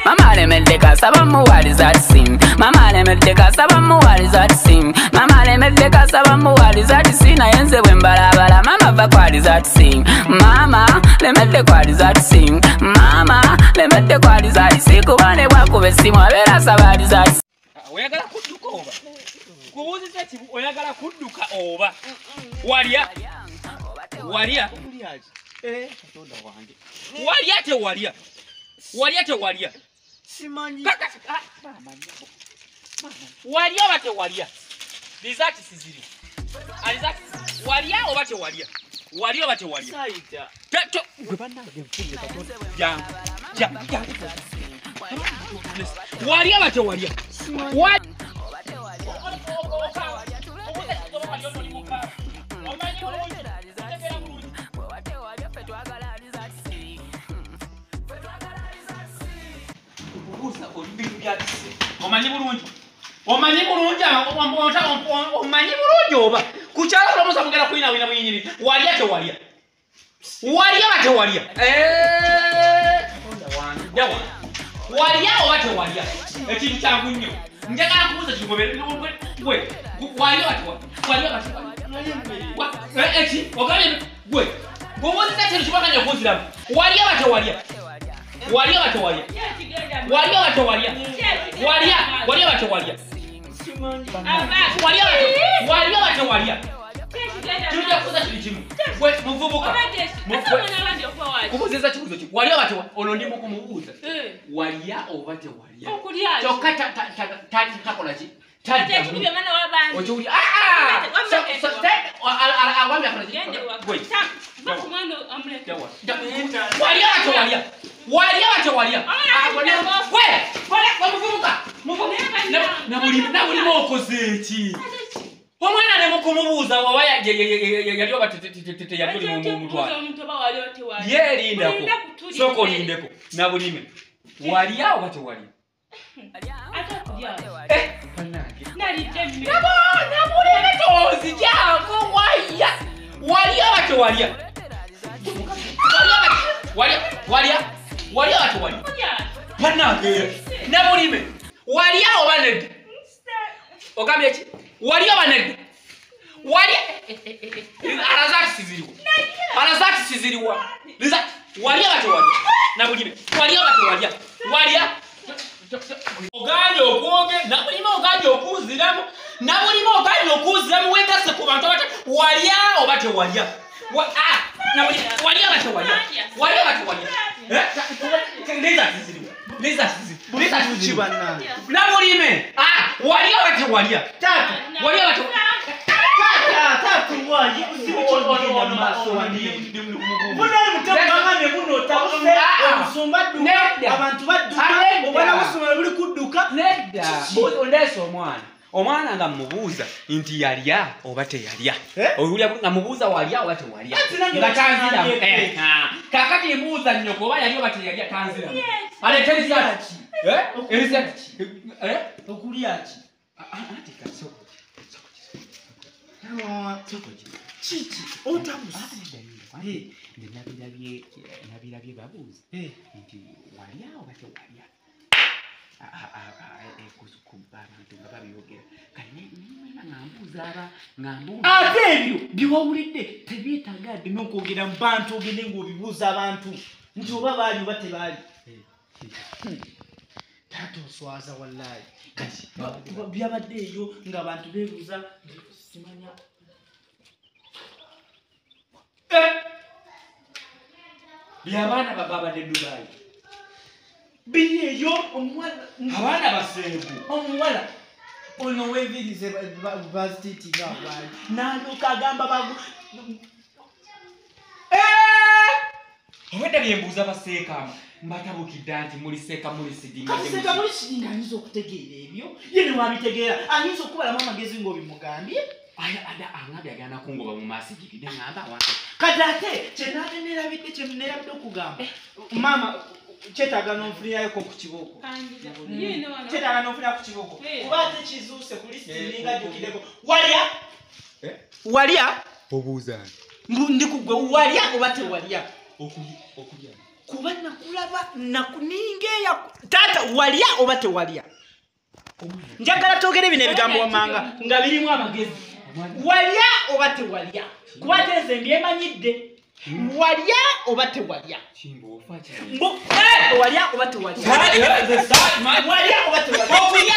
Mama alemedde kasaba muwaliza sim. Mama alemedde kasaba muwaliza sim. Mama alemedde kasaba muwaliza sim. Naye nze bwe mbalabala mama va kwaliza sim. Mama lemedde kwaliza sim. Mama lemedde kwaliza sim. Kubane bwakuba essimu abeera asabaliza sim. Oyagala kudduka oba? Kubuuziza ki oyagala kudduka oba? Walya? Walya? Katonda wange. Walya tewalya? Walya tewalya? Simanyi. Walya oba tewalya? Bizaati siziri. Alizati walya oba tewalya? Walya oba tewalya? Saida. Teto. Gwe bannange nfunye Katonda. Jang. Walya oba tewalya? Omanyi bulungi. Omanyi bulungi oba kukyala kulamusa mugera kuyina wina buyinyiri. Walya tewalya? Walya oba tewalya? Walya oba tewalya? Ekintu kyangu nnyo. Njagala kubuuza kigobere. Gwe walya oba tewalya? Walya oba tewalya? Eki ogambye gwe kubuuziza ekintu kibaganya okuuziramu. Walya oba tewalya? Walya oba tewalya? Walya oba tewalya? Walya oba tewalya? Walya oba tewalya? Tujja kubuuza kiri kimu. Gwe muvubuka. Kubuuziza kibuuzo ki? Walya oba tewalya? Ono ndi mu kumubuuza. Walya oba tewalya? Kyokka takola ki? Okiwulya? Agambye akola ki? Gwe. Walya oba tewalya? Walya oba tewalya? Nabulimu okoze eki? Omwana ne mukumubuuza waba yali oba teyali mu mutwalo. Yeerindako. Sooka olindeko. Nabulime. Walya oba tewalya? Nabulime tozijako waya. Walya oba tewalya? Walya oba tewalya? Bannange. Nabulime. Walya oba nedda? Ogambye ki? Walya oba nedda? Walya alazaati siziriwa. Alazaati siziriwa. Walya oba tewalya? Nabulime. Walya oba tewalya? Walya? Oganye okwoge. Nabulime oganye okuuziramu. Nabulime oganye okuuziramu weegase ku bantu abata. Walya oba tewalya? Walya oba tewalya? Walya oba tewalya? Lezaati siziriwa. Lezaati siziriwa. Nabulime. Walya oba tewalya? Tatu. Walya oba tewalya? Tatu wayi kuzibuona maso wandi. Munali mutabangane muno tabuse omusumba ddu abantu badduka obana musumba buli kudduka nedda. Ondeso omwana. Omwana nga mubuuza nti yalya oba teyalya. Olulya nga mubuuza walya oba tewalya. Nga tanzira. Kakati mbuuza nnyoko oba yalya oba teyalya tanzira. Alete erisati. Erisati. Okulya ki? Ati kasoko. Chichi otamusa. Nabirabye babuuza nti walya oba tewalya? Kuba abantu nga babiyogera. Kale ngambuuza ate ebyo byewawulidde tebyetaaga adde n'okwogera mu bantu ogende ng'obibuuza abantu nti oba baali oba tebaali. Taata oswaza wallaahi. Kati byabadde eyo ng'abantu beebuuza simanya. By'abaana babadde Dubai. Biri eyo omuwala. Abaana basengu. Omuwala. Ono weevirize bazitiiti ng'abaali. N'alyoka agamba bagu. Obwedda byembuuza baseekama. Mbatabukidde nti muliseeka mulisidinga. Kaseeka mulisidinga ayinza okutegeera ebyo. Ye ne wabitegeera. Ayinza okubalamu amagezi ng'obimugambye. Angambye agenda kungoba mu maaso gibidde ngamba wange. Kati ate kye nerabidde okugamba. Maama kyetaaga n'onfunirayoko ku kibooko. Kyetaaga n'onfunira ku kibooko. Kuba ate kizuuse ku lisiti ng'ajjukireko. Walya? Walya? Obuuza. Ndi kugwe walya oba tewalya? Okulya. Kuba nakulaba nakuningeya. Taata walya oba tewalya njagala twogere bino ebigambo wamanga nga birimu amagezi walya oba tewalya kuba tenze mbyemanyidde walya oba tewalya walya oba tewalya walya oba tewalya